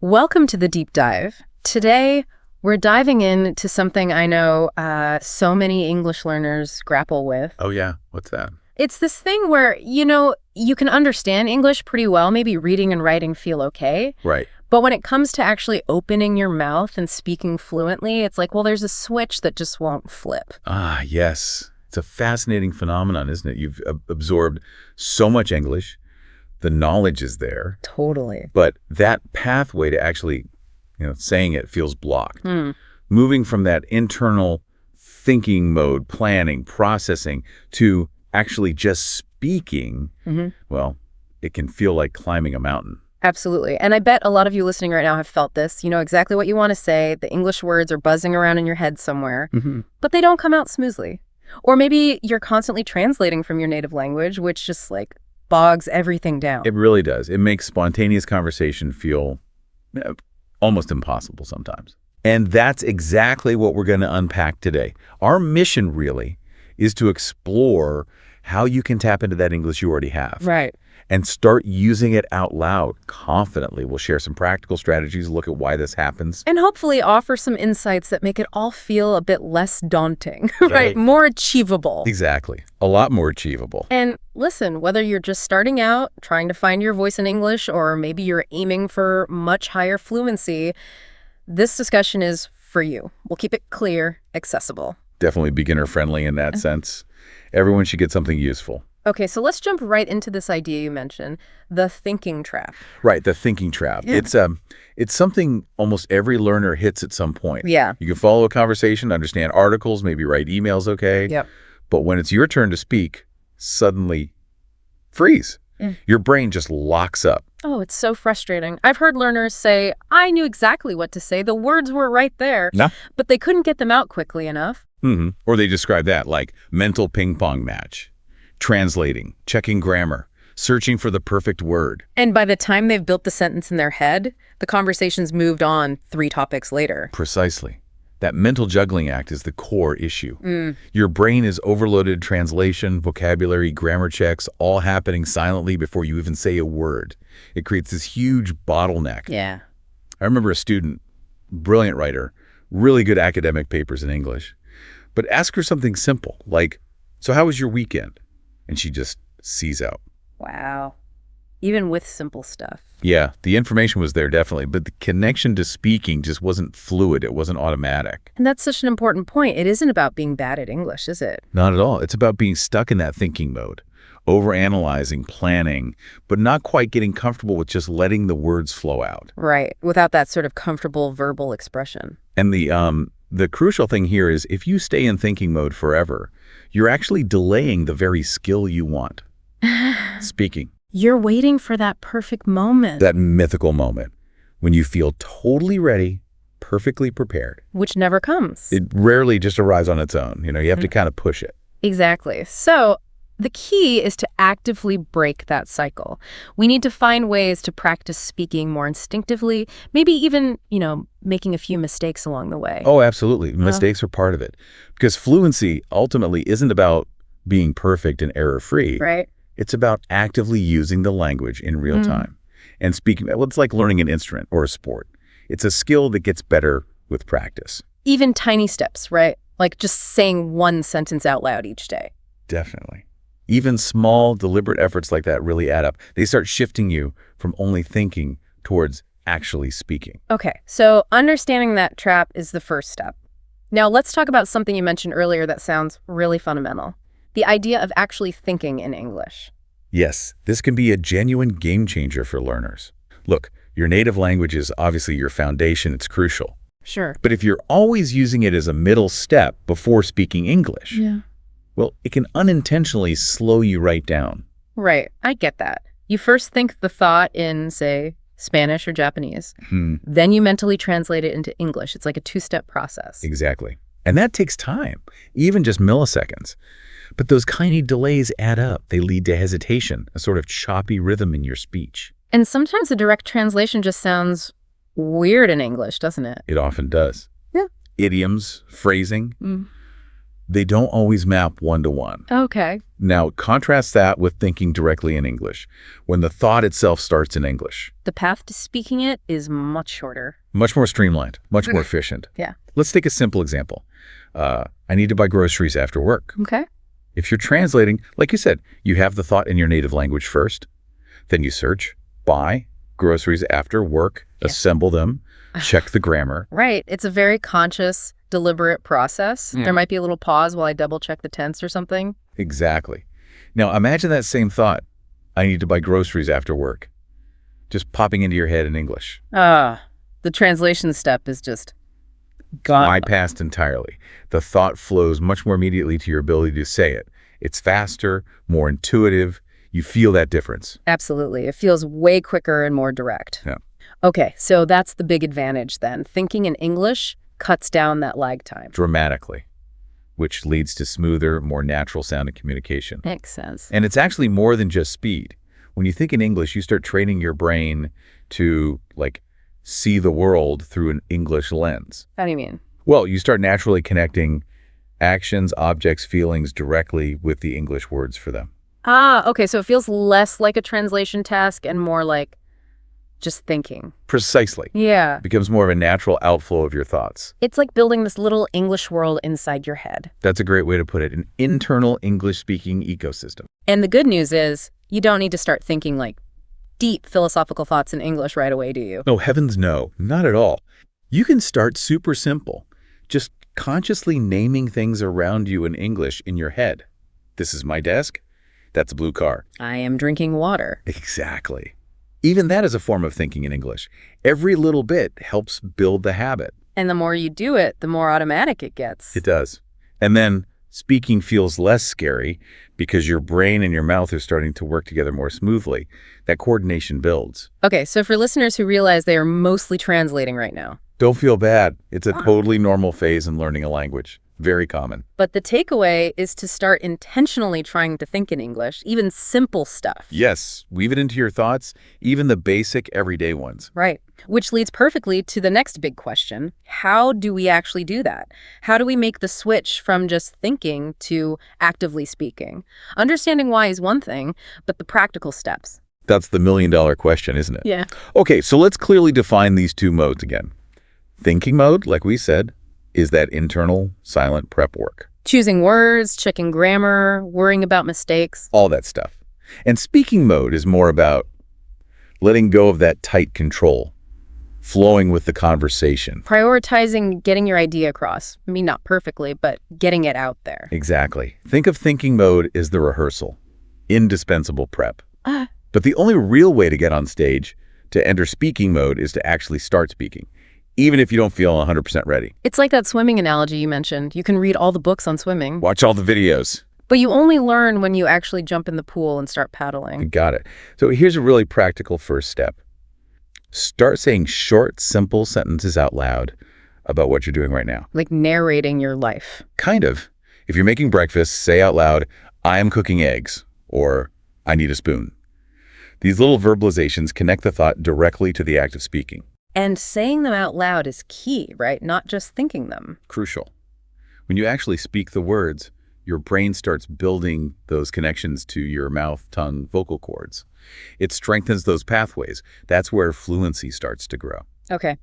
Welcome to the deep dive. Today, we're diving into something I know so many English learners grapple with. Oh, yeah. What's that? It's this thing where, you can understand English pretty well, maybe reading and writing feel okay. Right. But when it comes to actually opening your mouth and speaking fluently, it's like, well, there's a switch that just won't flip. Ah, yes. It's a fascinating phenomenon, isn't it? You've absorbed so much English. The knowledge is there. Totally. But that pathway to actually, saying it feels blocked. Moving from that internal thinking mode, planning, processing, to actually just speaking, well, it can feel like climbing a mountain. Absolutely. And I bet a lot of you listening right now have felt this. You know exactly what you want to say. The English words are buzzing around in your head somewhere, but they don't come out smoothly. Or maybe you're constantly translating from your native language, which just bogs everything down. It really does. It makes spontaneous conversation feel almost impossible sometimes. And that's exactly what we're going to unpack today. Our mission really is to explore how you can tap into that English you already have. Right. And start using it out loud confidently. We'll share some practical strategies, look at why this happens. And hopefully offer some insights that make it all feel a bit less daunting, right? More achievable. Exactly. A lot more achievable. And listen, whether you're just starting out, trying to find your voice in English, or maybe you're aiming for much higher fluency, this discussion is for you. We'll keep it clear, accessible. Definitely beginner-friendly in that sense. Everyone should get something useful. Okay, so let's jump right into this idea you mentioned, the thinking trap. Right, the thinking trap. Yeah. It's something almost every learner hits at some point. Yeah. You can follow a conversation, understand articles, maybe write emails okay. Yep. But when it's your turn to speak, suddenly freeze. Your brain just locks up. Oh, it's so frustrating. I've heard learners say, I knew exactly what to say. The words were right there, but they couldn't get them out quickly enough. Or they describe that like mental ping pong match. Translating, checking grammar, searching for the perfect word. And by the time they've built the sentence in their head, the conversation's moved on 3 topics later. Precisely. That mental juggling act is the core issue. Your brain is overloaded translation, vocabulary, grammar checks, all happening silently before you even say a word. It creates this huge bottleneck. Yeah. I remember a student, brilliant writer, really good academic papers in English, but ask her something simple, like, so how was your weekend? And she just sees out. Wow. Even with simple stuff. Yeah, the information was there definitely, but the connection to speaking just wasn't fluid. It wasn't automatic. And that's such an important point. It isn't about being bad at English, is it? Not at all. It's about being stuck in that thinking mode, overanalyzing, planning, but not quite getting comfortable with just letting the words flow out. Right, without that sort of comfortable verbal expression. And the crucial thing here is if you stay in thinking mode forever, you're actually delaying the very skill you want. Speaking. You're waiting for that perfect moment. That mythical moment when you feel totally ready, perfectly prepared. Which never comes. It rarely just arrives on its own. You have to kind of push it. Exactly. So the key is to actively break that cycle. We need to find ways to practice speaking more instinctively, maybe even, making a few mistakes along the way. Oh, absolutely. Mistakes are part of it. Because fluency ultimately isn't about being perfect and error-free. Right. It's about actively using the language in real time. And speaking, well, it's like learning an instrument or a sport. It's a skill that gets better with practice. Even tiny steps, right? Like just saying one sentence out loud each day. Definitely. Even small, deliberate efforts like that really add up. They start shifting you from only thinking towards actually speaking. Okay, so understanding that trap is the first step. Now let's talk about something you mentioned earlier that sounds really fundamental. The idea of actually thinking in English. Yes, this can be a genuine game changer for learners. Look, your native language is obviously your foundation. It's crucial. Sure. But if you're always using it as a middle step before speaking English, well, it can unintentionally slow you right down. Right. I get that. You first think the thought in, say, Spanish or Japanese. Then you mentally translate it into English. It's like a 2-step process. Exactly. And that takes time, even just milliseconds. But those tiny delays add up. They lead to hesitation, a sort of choppy rhythm in your speech. And sometimes a direct translation just sounds weird in English, doesn't it? It often does. Yeah. Idioms, phrasing. They don't always map one-to-one. Okay. Now, contrast that with thinking directly in English, when the thought itself starts in English. The path to speaking it is much shorter. Much more streamlined, much more efficient. Yeah. Let's take a simple example. I need to buy groceries after work. Okay. If you're translating, like you said, you have the thought in your native language first, then you search, buy groceries after work, assemble them, check the grammar. Right. It's a very conscious, deliberate process. Yeah. There might be a little pause while I double check the tense or something. Exactly. Now imagine that same thought. I need to buy groceries after work. Just popping into your head in English. The translation step is just gone. Bypassed entirely. The thought flows much more immediately to your ability to say it. It's faster, more intuitive. You feel that difference. Absolutely. It feels way quicker and more direct. Yeah. Okay, so that's the big advantage then. Thinking in English cuts down that lag time. Dramatically, which leads to smoother, more natural sounding communication. Makes sense. And it's actually more than just speed. When you think in English, you start training your brain to, see the world through an English lens. How do you mean? Well, you start naturally connecting actions, objects, feelings directly with the English words for them. Okay, so it feels less like a translation task and more like just thinking. Precisely. Yeah. It becomes more of a natural outflow of your thoughts. It's like building this little English world inside your head. That's a great way to put it, an internal English-speaking ecosystem. And the good news is you don't need to start thinking deep philosophical thoughts in English right away, do you? No, heavens no, not at all. You can start super simple, just consciously naming things around you in English in your head. This is my desk. That's a blue car. I am drinking water. Exactly. Even that is a form of thinking in English. Every little bit helps build the habit. And the more you do it, the more automatic it gets. It does. And then speaking feels less scary because your brain and your mouth are starting to work together more smoothly. That coordination builds. Okay, so for listeners who realize they are mostly translating right now, don't feel bad. It's a totally normal phase in learning a language. Very common. but the takeaway is to start intentionally trying to think in English, even simple stuff. Yes, weave it into your thoughts, even the basic everyday ones. Right. Which leads perfectly to the next big question. How do we actually do that? How do we make the switch from just thinking to actively speaking? Understanding why is one thing, but the practical steps. That's the million-dollar question, isn't it? Yeah. Okay, so let's clearly define these two modes again. Thinking mode, like we said, is that internal, silent prep work. Choosing words, checking grammar, worrying about mistakes. All that stuff. And speaking mode is more about letting go of that tight control, flowing with the conversation. Prioritizing getting your idea across. I mean, not perfectly, but getting it out there. Exactly. Think of thinking mode as the rehearsal, indispensable prep. Ah. But the only real way to get on stage, to enter speaking mode, is to actually start speaking, even if you don't feel 100% ready. It's like that swimming analogy you mentioned. You can read all the books on swimming, Watch all the videos. but you only learn when you actually jump in the pool and start paddling. Got it. So here's a really practical first step. Start saying short, simple sentences out loud about what you're doing right now. Like narrating your life. Kind of. If you're making breakfast, say out loud, I am cooking eggs, or I need a spoon. These little verbalizations connect the thought directly to the act of speaking. And saying them out loud is key, right? Not just thinking them. Crucial. When you actually speak the words, your brain starts building those connections to your mouth, tongue, vocal cords. It strengthens those pathways. That's where fluency starts to grow. Okay.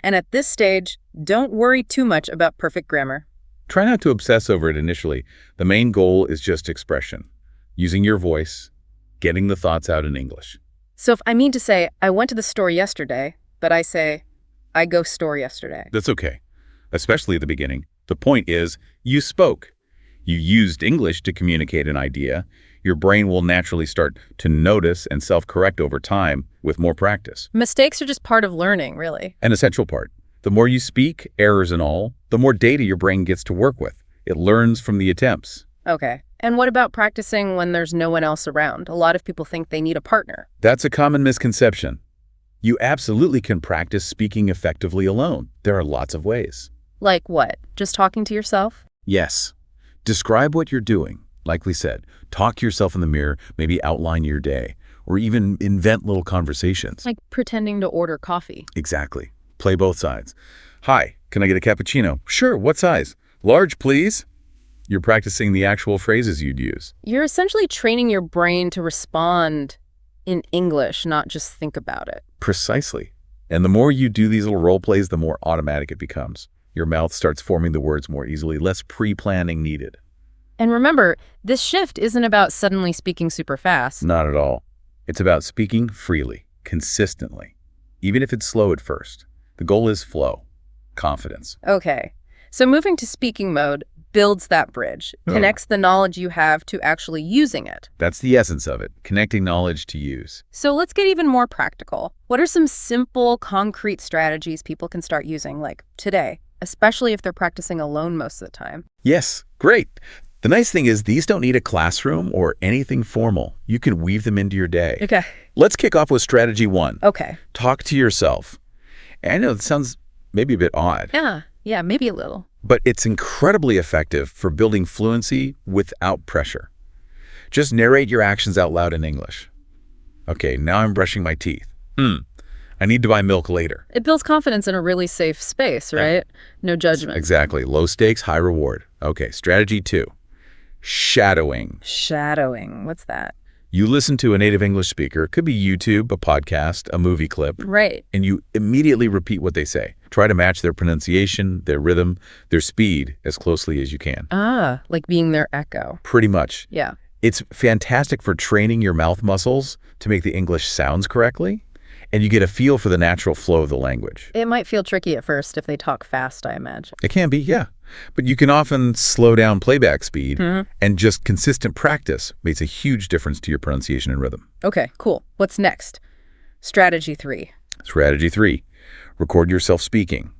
And at this stage, don't worry too much about perfect grammar. Try not to obsess over it initially. The main goal is just expression, using your voice, getting the thoughts out in English. So if I mean to say, I went to the store yesterday, but I say, I go store yesterday. That's okay, especially at the beginning. The point is, you spoke. You used English to communicate an idea. Your brain will naturally start to notice and self-correct over time with more practice. Mistakes are just part of learning, really. An essential part. The more you speak, errors and all, the more data your brain gets to work with. It learns from the attempts. Okay. And what about practicing when there's no one else around? A lot of people think they need a partner. That's a common misconception. You absolutely can practice speaking effectively alone. There are lots of ways. Like what? Just talking to yourself? Yes. Describe what you're doing. Like we said, talk to yourself in the mirror, maybe outline your day, or even invent little conversations. Like pretending to order coffee. Exactly. Play both sides. Hi, can I get a cappuccino? Sure, what size? Large, please. You're practicing the actual phrases you'd use. You're essentially training your brain to respond in English, not just think about it. Precisely. And the more you do these little role plays, the more automatic it becomes. Your mouth starts forming the words more easily, less pre-planning needed. And remember, this shift isn't about suddenly speaking super fast. Not at all. It's about speaking freely, consistently, even if it's slow at first. The goal is flow, confidence. Okay. So moving to speaking mode builds that bridge, connects the knowledge you have to actually using it. That's the essence of it, connecting knowledge to use. So let's get even more practical. What are some simple, concrete strategies people can start using, like today, especially if they're practicing alone most of the time? Yes, great. The nice thing is these don't need a classroom or anything formal. You can weave them into your day. Okay. Let's kick off with strategy 1. Okay. Talk to yourself. And I know it sounds maybe a bit odd. Yeah, maybe a little. But it's incredibly effective for building fluency without pressure. Just narrate your actions out loud in English. Okay, now I'm brushing my teeth. I need to buy milk later. It builds confidence in a really safe space, right? No judgment. Exactly. Low stakes, high reward. Okay, strategy 2. Shadowing. Shadowing. What's that? You listen to a native English speaker. It could be YouTube, a podcast, a movie clip. Right. And you immediately repeat what they say. Try to match their pronunciation, their rhythm, their speed as closely as you can. Like being their echo. Pretty much. Yeah. It's fantastic for training your mouth muscles to make the English sounds correctly, and you get a feel for the natural flow of the language. It might feel tricky at first if they talk fast, I imagine. It can be, yeah. But you can often slow down playback speed, and just consistent practice makes a huge difference to your pronunciation and rhythm. Okay, cool. What's next? Strategy 3. Strategy 3. Record yourself speaking.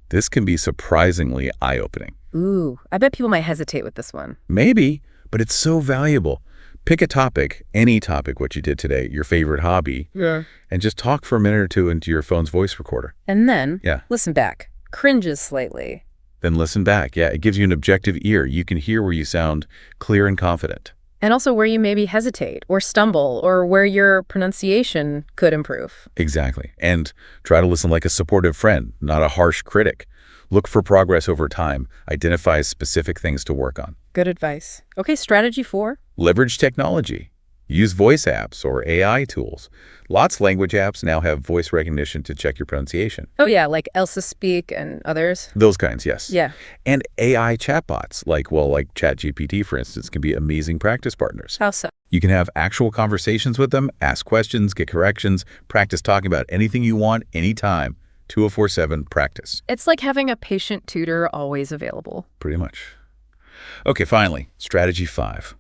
This can be surprisingly eye-opening. Ooh, I bet people might hesitate with this one. Maybe, but it's so valuable. Pick a topic, any topic, what you did today, your favorite hobby, and just talk for a minute or two into your phone's voice recorder. And then listen back. Cringes slightly. Then listen back. Yeah, it gives you an objective ear. You can hear where you sound clear and confident. And also where you maybe hesitate or stumble or where your pronunciation could improve. Exactly. And try to listen like a supportive friend, not a harsh critic. Look for progress over time. Identify specific things to work on. Good advice. Okay, strategy 4. Leverage technology. Use voice apps or AI tools. Lots of language apps now have voice recognition to check your pronunciation. Oh yeah, like Elsa Speak and others. Those kinds, yes. Yeah. And AI chatbots, like ChatGPT, for instance, can be amazing practice partners. How so? You can have actual conversations with them, ask questions, get corrections, practice talking about anything you want, anytime. 2047 practice. It's like having a patient tutor always available. Pretty much. Okay, finally, strategy 5.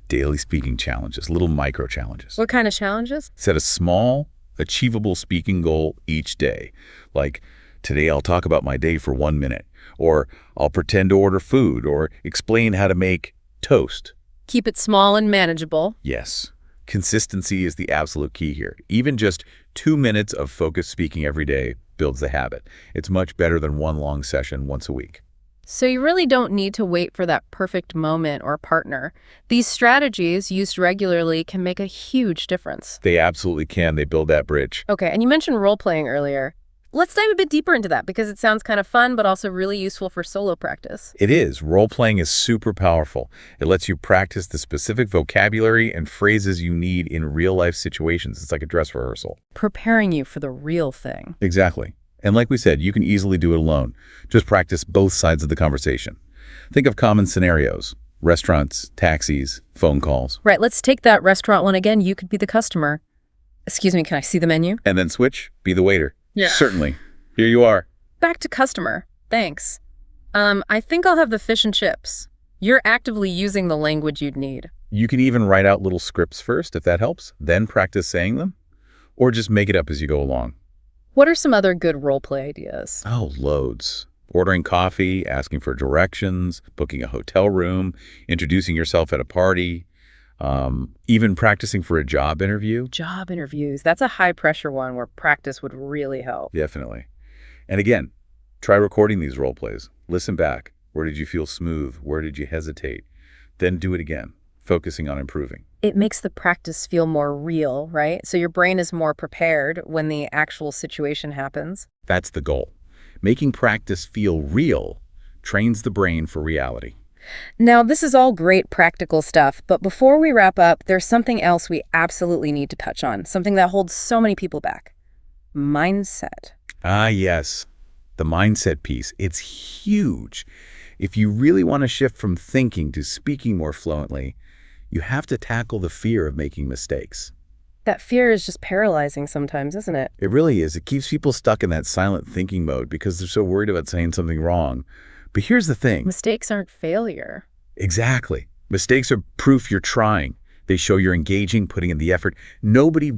Daily speaking challenges, little micro challenges. What kind of challenges? Set a small, achievable speaking goal each day. Like, today I'll talk about my day for 1 minute, or I'll pretend to order food, or explain how to make toast. Keep it small and manageable. Yes. Consistency is the absolute key here. Even just 2 minutes of focused speaking every day builds the habit. It's much better than one long session once a week. So you really don't need to wait for that perfect moment or partner. These strategies used regularly can make a huge difference. They absolutely can. They build that bridge. Okay, and you mentioned role-playing earlier. Let's dive a bit deeper into that because it sounds kind of fun, but also really useful for solo practice. It is. Role-playing is super powerful. It lets you practice the specific vocabulary and phrases you need in real-life situations. It's like a dress rehearsal. Preparing you for the real thing. Exactly. And like we said, you can easily do it alone. Just practice both sides of the conversation. Think of common scenarios. Restaurants, taxis, phone calls. Right, let's take that restaurant one again. You could be the customer. Excuse me, can I see the menu? And then switch, be the waiter. Yeah. Certainly. Here you are. Back to customer. Thanks. I think I'll have the fish and chips. You're actively using the language you'd need. You can even write out little scripts first, if that helps, then practice saying them, or just make it up as you go along. What are some other good role play ideas? Oh, loads. Ordering coffee, asking for directions, booking a hotel room, introducing yourself at a party, even practicing for a job interview. Job interviews. That's a high-pressure one where practice would really help. Definitely. And again, try recording these role plays. Listen back. Where did you feel smooth? Where did you hesitate? Then do it again, focusing on improving. It makes the practice feel more real, right? So your brain is more prepared when the actual situation happens. That's the goal. Making practice feel real trains the brain for reality. Now, this is all great practical stuff, but before we wrap up, there's something else we absolutely need to touch on, something that holds so many people back. Mindset. Ah, yes. The mindset piece. It's huge. If you really want to shift from thinking to speaking more fluently, you have to tackle the fear of making mistakes. That fear is just paralyzing sometimes, isn't it? It really is. It keeps people stuck in that silent thinking mode because they're so worried about saying something wrong. But here's the thing. Mistakes aren't failure. Exactly. Mistakes are proof you're trying. They show you're engaging, putting in the effort. Nobody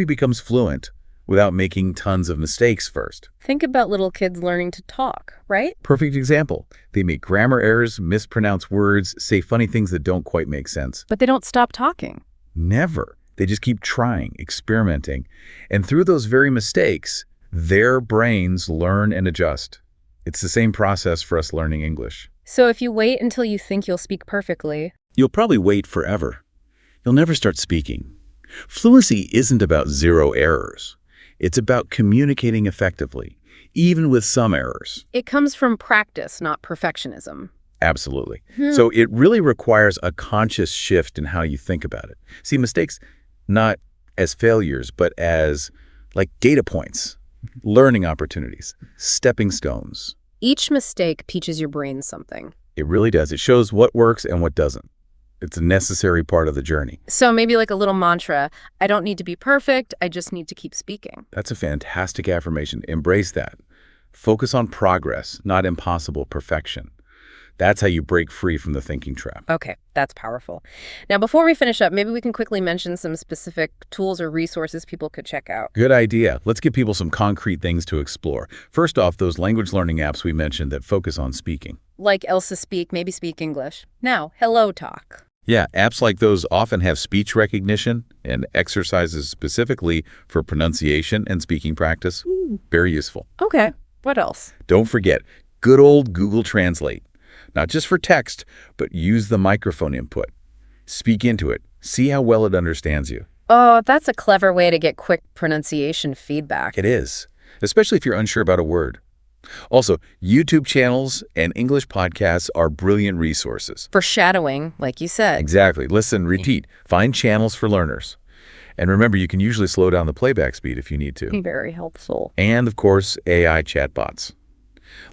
becomes fluent without making tons of mistakes first. Think about little kids learning to talk, right? Perfect example. They make grammar errors, mispronounce words, say funny things that don't quite make sense. But they don't stop talking. Never. They just keep trying, experimenting. And through those very mistakes, their brains learn and adjust. It's the same process for us learning English. So if you wait until you think you'll speak perfectly, You'll probably wait forever. You'll never start speaking. Fluency isn't about zero errors. It's about communicating effectively, even with some errors. it comes from practice, not perfectionism. Absolutely. So it really requires a conscious shift in how you think about it. See, mistakes not as failures, but as like data points, learning opportunities, stepping stones. Each mistake teaches your brain something. It really does. It shows what works and what doesn't. It's a necessary part of the journey. So maybe like a little mantra, I don't need to be perfect, I just need to keep speaking. That's a fantastic affirmation. Embrace that. Focus on progress, not impossible perfection. That's how you break free from the thinking trap. Okay, that's powerful. Now, before we finish up, maybe we can quickly mention some specific tools or resources people could check out. Good idea. Let's give people some concrete things to explore. First off, those language learning apps we mentioned that focus on speaking. Like Elsa Speak, maybe Speak English. Now, Hello Talk. Yeah, apps like those often have speech recognition and exercises specifically for pronunciation and speaking practice. Very useful. Okay, what else? Don't forget, good old Google Translate. Not just for text, but use the microphone input. Speak into it. See how well it understands you. Oh, that's a clever way to get quick pronunciation feedback. It is, especially if you're unsure about a word. Also, YouTube channels and English podcasts are brilliant resources. For shadowing, like you said. Exactly. Listen, repeat. Find channels for learners. And remember, you can usually slow down the playback speed if you need to. Very helpful. And, of course, AI chatbots.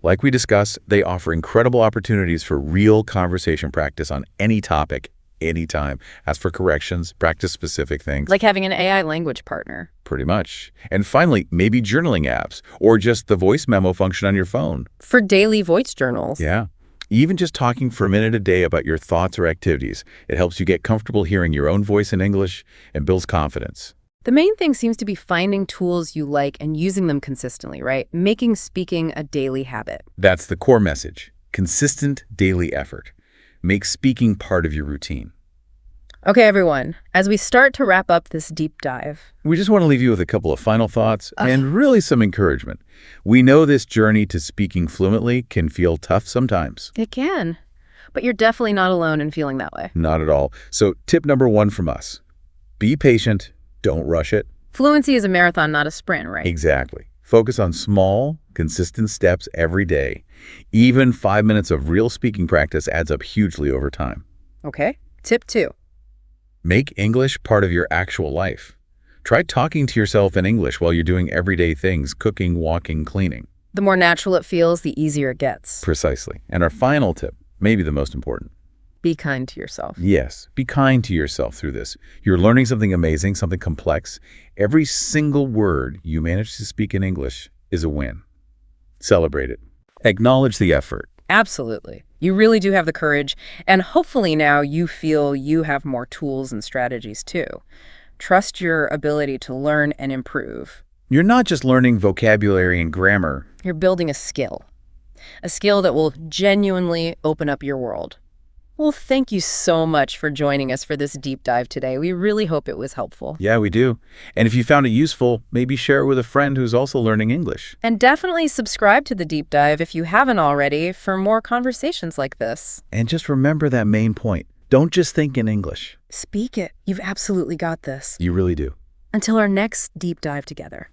Like we discussed, they offer incredible opportunities for real conversation practice on any topic, anytime. Ask for corrections, practice specific things. Like having an AI language partner. Pretty much. And finally, maybe journaling apps or just the voice memo function on your phone. For daily voice journals. Yeah. Even just talking for a minute a day about your thoughts or activities, it helps you get comfortable hearing your own voice in English and builds confidence. The main thing seems to be finding tools you like and using them consistently, right? Making speaking a daily habit. That's the core message. Consistent daily effort. Make speaking part of your routine. Okay, everyone, as we start to wrap up this deep dive. We just want to leave you with a couple of final thoughts and really some encouragement. We know this journey to speaking fluently can feel tough sometimes. It can, but you're definitely not alone in feeling that way. Not at all. So tip number 1 from us, be patient, don't rush it. Fluency is a marathon, not a sprint, right? Exactly. Focus on small, consistent steps every day. Even 5 minutes of real speaking practice adds up hugely over time. Okay, tip 2. Make English part of your actual life. Try talking to yourself in English while you're doing everyday things, cooking, walking, cleaning. The more natural it feels, the easier it gets. Precisely. And our final tip, maybe the most important. Be kind to yourself. Yes, be kind to yourself through this. You're learning something amazing, something complex. Every single word you manage to speak in English is a win. Celebrate it. Acknowledge the effort. Absolutely. You really do have the courage, and hopefully now you feel you have more tools and strategies too. Trust your ability to learn and improve. You're not just learning vocabulary and grammar. You're building a skill that will genuinely open up your world. Well, thank you so much for joining us for this deep dive today. We really hope it was helpful. Yeah, we do. And if you found it useful, maybe share it with a friend who's also learning English. And definitely subscribe to the deep dive if you haven't already for more conversations like this. And just remember that main point. Don't just think in English. Speak it. You've absolutely got this. You really do. Until our next deep dive together.